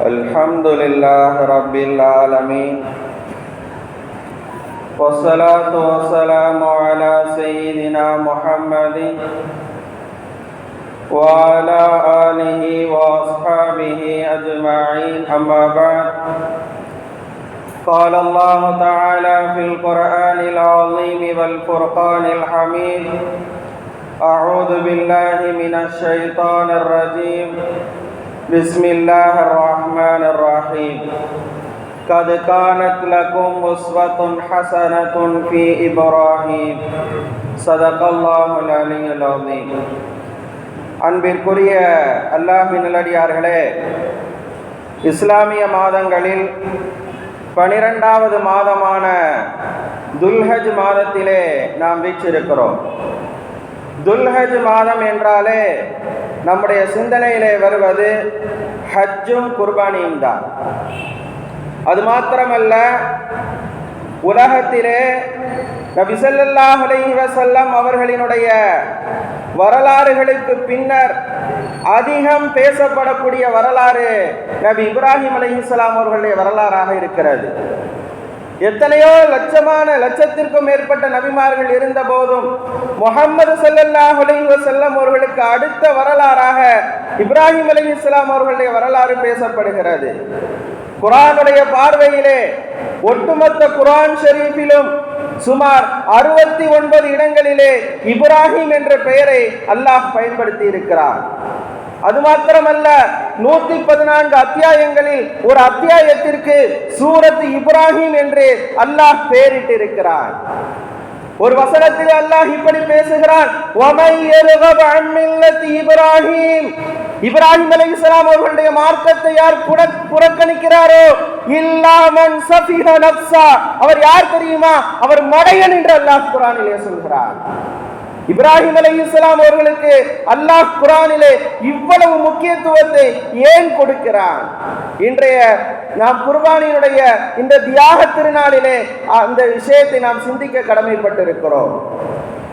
الحمد لله رب العالمين والصلاة والسلام على سيدنا محمد وعلى آله وأصحابه أجمعين أما بعد قال الله تعالى في القرآن العظيم والفرقان الحميد أعوذ بالله من الشيطان الرجيم بسم الله الرحمن الرحيم قد كانت لكم أسوة حسنة في إبراهيم صدق الله العلي العظيم. அன்பிற்குரிய அல்லாஹ்வின் நல்லடியார்களே, இஸ்லாமிய மாதங்களில் 12வது மாதமான துல்ஹஜ் மாதத்திலே நாம் வீற்றிருக்கிறோம். துல்ஹஜ் மாதம் என்றாலே நம்முடைய சிந்தனையிலே வருவது ஹஜ்ஜும் குர்பானியும் தான். அது மாத்திரமல்ல, உலகத்திலே நபி ஸல்லல்லாஹு அலைஹி வஸல்லம் அவர்களினுடைய வரலாறுகளுக்கு பின்னர் அதிகம் பேசப்படக்கூடிய வரலாறு நபி இப்ராஹிம் அலைஹிஸ்ஸலாம் அவர்களுடைய வரலாறாக இருக்கிறது. எத்தனையோ லட்சத்திற்கும் மேற்பட்ட நபிமார்கள் இருந்த போதும் முஹம்மது ஸல்லல்லாஹு அலைஹி வஸல்லம் அவர்களுக்கு அடுத்த வரலாறாக இப்ராஹிம் அலைஹிஸ்ஸலாம் அவர்களுடைய வரலாறு பேசப்படுகிறது. குர்ஆனுடைய பார்வையிலே ஒட்டுமொத்த குர்ஆன் ஷரீஃபிலும் சுமார் 69 இடங்களிலே இப்ராஹிம் என்ற பெயரை அல்லாஹ் பயன்படுத்தி இருக்கிறார். அது மாத்திரமல்ல, 114 அத்தியாயங்களில் ஒரு அத்தியாயத்திற்கு சூரத் இப்ராஹிம் என்று அல்லாஹ் பெயரிட்டு இருக்கிறார். ஒரு வசனத்தில் அல்லாஹ் இப்படி பேசுகிறான், இப்ராஹிம் அலைஹிஸ்ஸலாம் அவர்களுடைய மார்க்கத்தை யார் புறக்கணிக்கிறாரோ இல்லாமன் சஃபிஹ நஃப்ஸா, அவர் யார் தெரியுமா? அவர் மடையன் என்று அல்லாஹ் குர்ஆனிலே சொல்கிறார். இப்ராஹிம் அலைஹிஸ்ஸலாம் அவர்களுக்கு அல்லாஹ் குர்ஆனிலே இவ்வளவு முக்கியத்துவத்தை ஏன் கொடுக்கிறான்? இன்றைய நாம் குர்பானியினுடைய இந்த தியாக திருநாளிலே அந்த விஷயத்தை நாம் சிந்திக்க கடமைப்பட்டிருக்கிறோம்.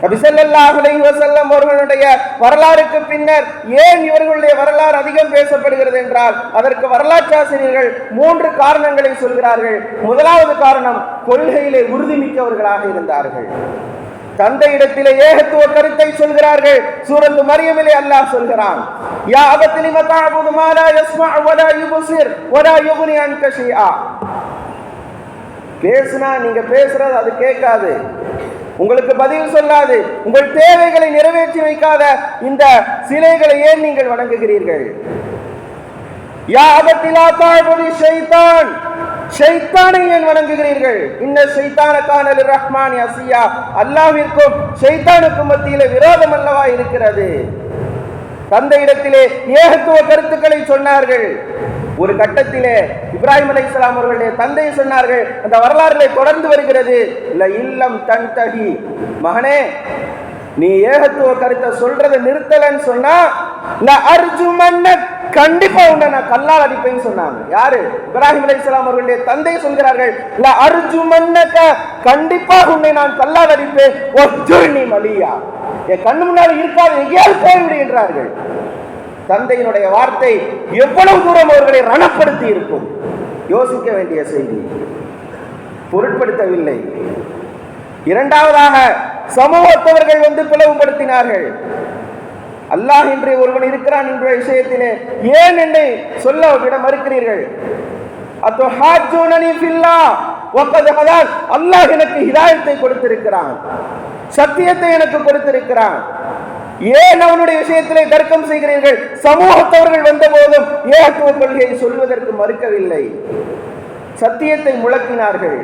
நபி ஸல்லல்லாஹு அலைஹி வஸல்லம் அவர்களுடைய வரலாறுக்கு பின்னர் ஏன் இவர்களுடைய வரலாறு அதிகம் பேசப்படுகிறது என்றால், அதற்கு வரலாற்றாசிரியர்கள் 3 காரணங்களை சொல்கிறார்கள். முதலாவது காரணம், கொள்கையிலே உறுதிமிக்கவர்களாக இருந்தார்கள். தந்தையிடத்திலே ஏகத்துவ கருத்தை சொல்கிறார்கள். சூரத் மரியமிலே அல்லாஹ் சொல்கிறான், யா அபதி லிம தஅபுது மா லா யஸ்மஉ வ லா யுப்சிர் வ லா யுக்னி அன்க ஷைஆ. பேசினா நீங்க பேசுறது அது கேட்காது, உங்களுக்கு பதில் சொல்லாது, உங்கள் தேவைகளை நிறைவேற்றி வைக்காத இந்த சிலைகளை ஏன் நீங்கள் வணங்குகிறீர்கள்? யா அபதி லா தஅபுது ஷைத்தான், ஷைத்தானை ஏன் வணங்குகிறீர்கள்? இன்ன ஷைத்தான கான லிர்ரஹ்மானி அஸியா, அல்லாஹ்விற்கும் ஷைத்தானுக்கும் மத்தியிலே விரோதம் அல்லவா இருக்கிறது. தந்தையிடத்திலே ஏகத்துவ கருத்துக்களை சொன்னார்கள். ஒரு கட்டத்திலே இப்ராஹிம் அலைஹிஸ்ஸலாம் அவர்களுடைய தந்தை சொன்னார்கள், அந்த வரலாறுகளை தொடர்ந்து வருகிறது, ல இல்லம் தன்தஹி, மகனே நீ ஏகத்துவ கருத்தை சொல்றதை நிறுத்தலன்னு சொன்னா ல அர்ஜுமன்னக், கண்டிப்பா உன்னை நான் கல்லால் அடிப்பேன்னு சொன்னாங்க. யாரு? இப்ராஹிம் அலைஹிஸ்ஸலாம் அவர்களுடைய தந்தை சொல்கிறார்கள், ல அர்ஜுமன்னக, கண்டிப்பாக உன்னை நான் கல்லால் அடிப்பேன், வஜ்ஜுர்னி மலியா, என் கண்ணு முன்னால் இருக்காது, எங்கேயாவது போய்விடு என்றார்கள். தந்தையினுடைய வார்த்தை எவ்வளவு தூரம் அவர்களை ரணப்படுத்தி இருக்கும். யோசிக்க வேண்டிய செய்தி, பொருட்படுத்தவில்லை. இரண்டாவதாக, சமூகத்தவர்கள் பிளவுபடுத்தினார்கள். அல்லாஹ் என்று ஒருவன் இருக்கிறான் என்ற விஷயத்திலே ஏன் என்னை சொல்ல விட மறுக்கிறீர்கள்? அல்லாஹ் எனக்கு ஹிதாயத்தை கொடுத்திருக்கிறான், சத்தியத்தை எனக்கு கொடுத்திருக்கிறான், ஏன் அவனுடைய விஷயத்திலே தர்க்கம் செய்கிறீர்கள்? சமூகத்தவர்கள் வந்த போதும் ஏகத்துவ கொள்கையை சொல்வதற்கு மறுக்கவில்லை, சத்தியத்தை முழக்கினார்கள்.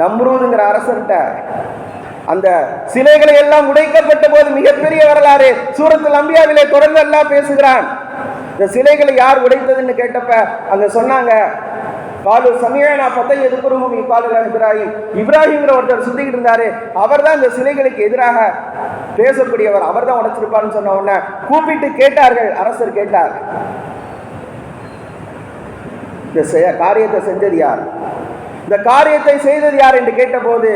நம்ரூதுங்கிற அரசர்கிட்ட அந்த சிலைகளை எல்லாம் உடைக்கப்பட்ட போது மிகப்பெரிய வரலாறு சூரத்துல் அம்பியாவிலே தொடர்ந்து அல்லாஹ் பேசுகிறான். இந்த சிலைகளை யார் உடைத்ததுன்னு கேட்டப்ப அங்க சொன்னாங்க, காலு சமியனா பத்தை எதுக்குறவும் காலுல இப்ராஹிம், இப்ராஹிம்ங்கிற ஒருத்தர் சுத்திக்கிட்டு இருந்தாரு, அவர் தான் இந்த சிலைகளுக்கு எதிராக பேசக்கூடியவர், அவர் தான் உடைச்சிருப்பாருன்னு சொன்ன உடனே கூப்பிட்டு கேட்டார்கள். அரசர் கேட்டார், இந்த காரியத்தை செஞ்சது யார், இந்த காரியத்தை செய்தது யார் என்று கேட்டபோது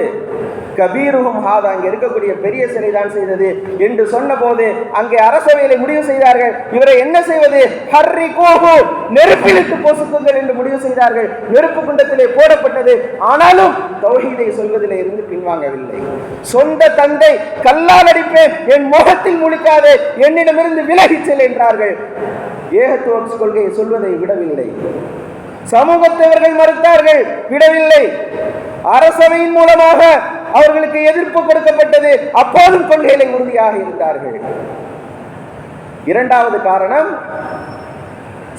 கபீருஹும் ஹாதா, அங்கே இருக்கக்கூடிய பெரிய சிலை தான் செய்தது என்று சொன்னபோது அங்கே அரசவையிலே முடிவு செய்தார்கள், இவரை என்ன செய்வது? ஹர்ரிகூஹு, நெருப்பிலிட்டு பொசுக்குங்கள் என்று முடிவு செய்தார்கள். நெருப்பு குண்டத்திலே போடப்பட்டது. ஆனாலும் தௌஹீதை சொல்வதிலே இருந்து பின்வாங்கவில்லை. சொந்த தந்தை கல்லால் அடிப்பேன், என் முகத்தில் முழிக்காதே, என்னிடமிருந்து விலகிச் செல் என்றார்கள். ஏகத்துவ கொள்கையை சொல்வதை விடவில்லை. சமூகத்தவர்கள் மறுத்தார்கள், விடவில்லை. அரசவையின் மூலமாக அவர்களுக்கு எதிர்ப்பு கொடுக்கப்பட்டது, அப்போதும் கொள்கைகளை உறுதியாக இருந்தார்கள். இரண்டாவது காரணம்,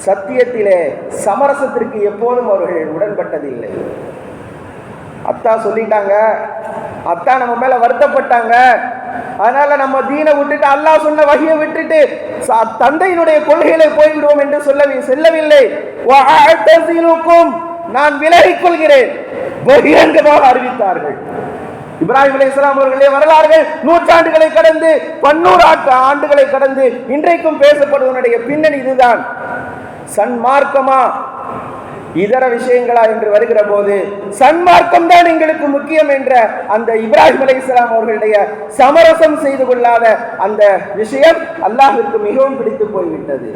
சத்தியத்திலே சமரசத்திற்கு எப்போதும் அவர்கள் உடன்பட்டதில்லை. அத்தா சொல்லிட்டாங்க, அத்தா நம்ம மேல வருத்தப்பட்டாங்க, அதனால நம்ம தீனை விட்டுட்டு அல்லாஹ் சொன்ன வகையை விட்டுட்டு தந்தையினுடைய கொள்கைகளை போய்விடுவோம் என்று செல்லவில்லை. நான் விலகிக் கொள்கிறேன் பகிரங்கமாக அறிவித்தார்கள். இப்ராஹிம் அலைஹிஸ்ஸலாம் அவர்களே வரலாறுகள் நூற்றாண்டுகளை கடந்து 100 ஆண்டுகளை கடந்து இன்றைக்கும் பேசப்படுவதனுடைய பின்னணி இதுதான். சன்மார்க்கமா இதர விஷயங்களா என்று வருகிற போது சன்மார்க்கம் தான் எங்களுக்கு முக்கியம் என்ற அந்த இப்ராஹிம் அலைஹிஸ்ஸலாம் அவர்களுடைய சமரசம் செய்து கொள்ளாத அந்த விஷயம் அல்லாஹ்விற்கு மிகவும் பிடித்து போய்விட்டது.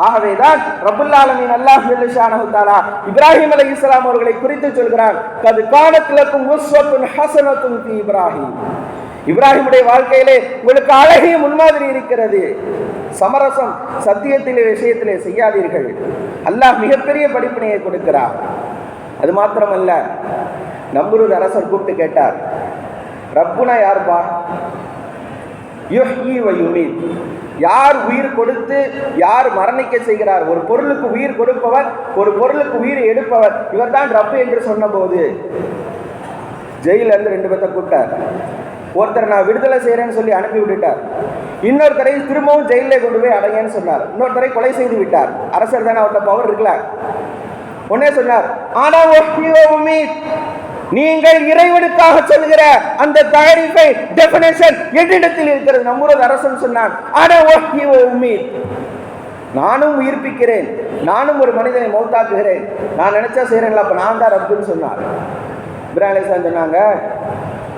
ஆகவேதான் ரப்புல் ஆலமீன் அல்லாஹ் ஜல்லஷானஹு தஆலா இப்ராஹிம் அலைஹிஸ்ஸலாம் அவர்களை குறித்து சொல்கிறான், கத் கானத் லக்கும் உஸ்வத்துன் ஹஸனத்துன் ஃபீ இப்ராஹிம். இப்ராஹிமுடைய வாழ்க்கையிலே உங்களுக்கு அழகிய முன்மாதிரி இருக்கிறது. சமரசம் சத்தியத்திலே விஷயத்திலே செய்யாதீர்கள். அல்லாஹ் மிகப்பெரிய படிப்பினையை கொடுக்கிறார். அது மாத்திரமல்ல, நம்ருத் அரசர் கூப்பிட்டு கேட்டார், ரப்புனா யார்பா? யுஹ்யி வ யுமீத், யார் உயிர் கொடுத்து யார் மரணிக்க செய்கிறார்? ஒரு பொருளுக்கு உயிர் கொடுப்பவர், ஒரு பொருளுக்கு உயிர் எடுப்பவர், இவர் தான் ரப்பு என்று சொன்ன போது ஜெயில இருந்து 2 பேர்த்த கூப்பிட்டார். ஒருத்தர் நான் விடுதலை செய்யறேன்னு சொல்லி அனுப்பி விட்டுட்டார். இன்னொருத்தரை திரும்பவும் ஜெயிலே கொண்டு போய் அடைங்கன்னு சொன்னார். இன்னொருத்தரை கொலை செய்து விட்டார். அரசர் தானே, அவர்கிட்ட பவர் இருக்குல்ல. உடனே சொன்னார், ஆனா நீங்கள் இறைவனுக்காக சொல்கிற அந்த தயாரிப்பை டெஃபினேஷன் என்னிடத்தில் இருக்கிறது. நம்முடைய அரசன் சொன்னான், ஆனா நானும் உயிர்ப்பிக்கிறேன், நானும் ஒரு மனிதனை மௌத்தாக்குகிறேன், நான் நினைச்சா செய்யறேன்ல, அப்ப நான் தான் ரப்புன்னு சொன்னார். இப்ராஹிம் அலைஹிஸ்ஸலாம் சொன்னாங்க,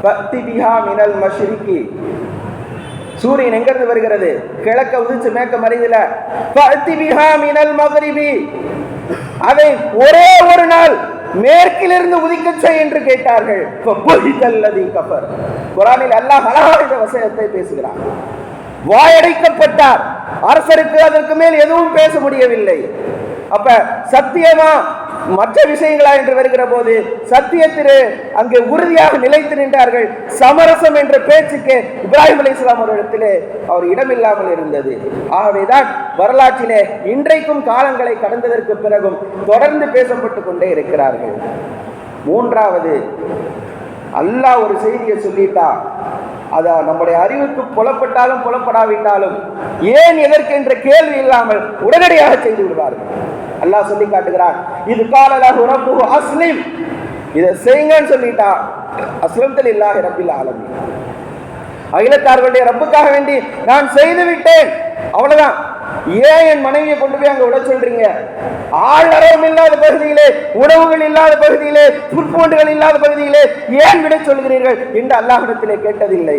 பக்தி பிஹா மினல் மஷ்ரிகி, சூரியன் எங்கிருந்து வருகிறது? கிழக்க உதிச்சு மேற்க மறையல. பக்தி பிஹா மினல் மக்ரிபி, அதை ஒரே ஒரு நாள் மேற்கிலிருந்து உதிக்க செய் என்று கேட்டார்கள். குர்ஆனில் அல்லாஹ் அழகாக இந்த வசனத்தை பேசுகிறார். வாயடைக்கப்பட்டார். அரசருக்கு அதற்கு மேல் எதுவும் பேச முடியவில்லை. அப்ப சத்தியமா மற்ற விஷயங்களா என்று வருகிற போது சத்தியத்திலே அங்கே உறுதியாக நிலைத்து நின்றார்கள். சமரசம் என்ற பேச்சுக்கு இப்ராஹிம் அலைஹிஸ்ஸலாம் அவர்களிடத்திலே அவர் இடமில்லாமல் இருந்தது. ஆகவேதான் வரலாற்றிலே இன்றைக்கும் காலங்களை கடந்ததற்கு பிறகும் தொடர்ந்து பேசப்பட்டு கொண்டே இருக்கிறார்கள். மூன்றாவது, அல்லாஹ் ஒரு செய்தியை சொல்லிட்டா அது நம்முடைய அறிவுக்கு புலப்பட்டாலும் புலப்படாவிட்டாலும் ஏன் எதற்கு என்ற கேள்வி இல்லாமல் உடனடியாக செய்து விடுவார்கள். அல்லாஹ் சொல்லி காட்டுகிறான், இது காலலஹு ரப்புஹு அஸ்லிம், இதை செய்யுங்கன்னு சொல்லிட்டா அஸ்லம்து லில்லாஹி ரப்பில் ஆலமீன், அகிலத்தார்களுடைய ரப்புக்காக வேண்டி நான் செய்து விட்டேன், அவ்வளவுதான். ஏன் என் மனைவியை கொண்டு போய் அங்க விட சொல்றீங்க? ஆழ்நரகம் இல்லாத பகுதியிலே, உணவுகள் இல்லாத பகுதியிலே, புற்பூண்டுகள் இல்லாத பகுதியிலே ஏன் விட சொல்கிறீர்கள் என்று அல்லாஹ்விடத்திலே கேட்டதில்லை.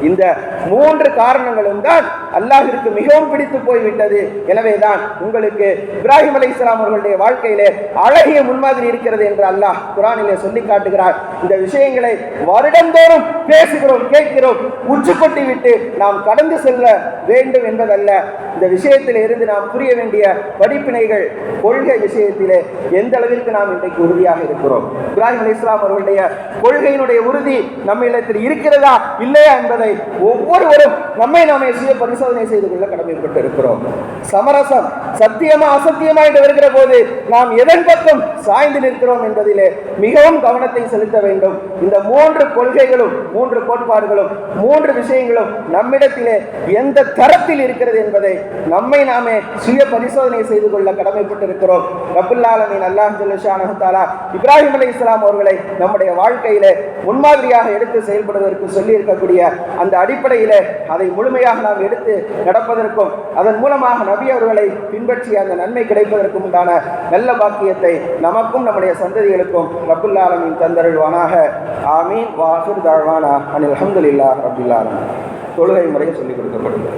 இந்த 3 காரணங்களும் தான் அல்லாஹ்விற்கு மிகவும் பிடித்து போய்விட்டது. எனவேதான் உங்களுக்கு இப்ராஹிம் அலைஹிஸ்ஸலாம் அவர்களுடைய வாழ்க்கையிலே அழகிய முன்மாதிரி இருக்கிறது என்று அல்லாஹ் குர்ஆனிலே சொல்லி காட்டுகிறார். இந்த விஷயங்களை வருடந்தோறும் பேசுகிறோம், கேட்கிறோம், உச்சு கொட்டி விட்டு நாம் கடந்து செல்ல வேண்டும் என்பதல்ல. இந்த விஷயத்திலே இருந்து நாம் புரிய வேண்டிய படிப்பினைகள், கொள்கை விஷயத்திலே எந்த அளவிற்கு நாம் இன்றைக்கு உறுதியாக இருக்கிறோம், இப்ராஹிம் அலைஹிஸ்ஸலாம் அவர்களுடைய கொள்கையினுடைய உறுதி நம்மிடத்தில் இருக்கிறதா இல்லையா என்பதை ஒவ்வொருவரும் நம்மை நாமே சுய பரிசோதனை செய்து கொள்ள கடமைப்பட்டு இருக்கிறோம். சமரசம் சத்தியமா அசத்தியமா என்று வருகிற போது நாம் எதன் பக்கம் சாய்ந்து நிற்கிறோம் என்பதிலே மிகவும் கவனத்தை செலுத்த வேண்டும். இந்த 3 கொள்கைகளும் 3 கோட்பாடுகளும் 3 விஷயங்களும் நம்மிடத்திலே எந்த தரத்தில் இருக்கிறது என்பதை நம்மை நாமே சுய பரிசோதனை செய்து கொள்ள கடமைப்பட்டிருக்கிறோம். ரப்புல் ஆலமீன் அல்லாஹ் ஜல்ல ஷானஹு தஆலா இப்ராஹிம் அலைஹிஸ்ஸலாம் அவர்களை நம்முடைய வாழ்க்கையிலே முன்மாதிரியாக எடுத்து செயல்படுவதற்கு சொல்லி இருக்கக்கூடிய அந்த அடிப்படையிலே அதை முழுமையாக நாம் எடுத்து நடப்பதற்கும் அதன் மூலமாக நபி அவர்களை பின்பற்றிய அந்த நன்மை கிடைப்பதற்கும் உண்டான நல்ல பாக்கியத்தை நமக்கும் நம்முடைய சந்ததிகளுக்கும் ரப்புல் ஆலமீன் தந்தருள்வானாக. ஆமீன். வாஹிர் தாழ்வானா அனில் அல்ஹம்துலில்லாஹ் ரப்பில் ஆலமீன். தொழுகை முறையை சொல்லிக் கொடுக்கப்படுகிறது.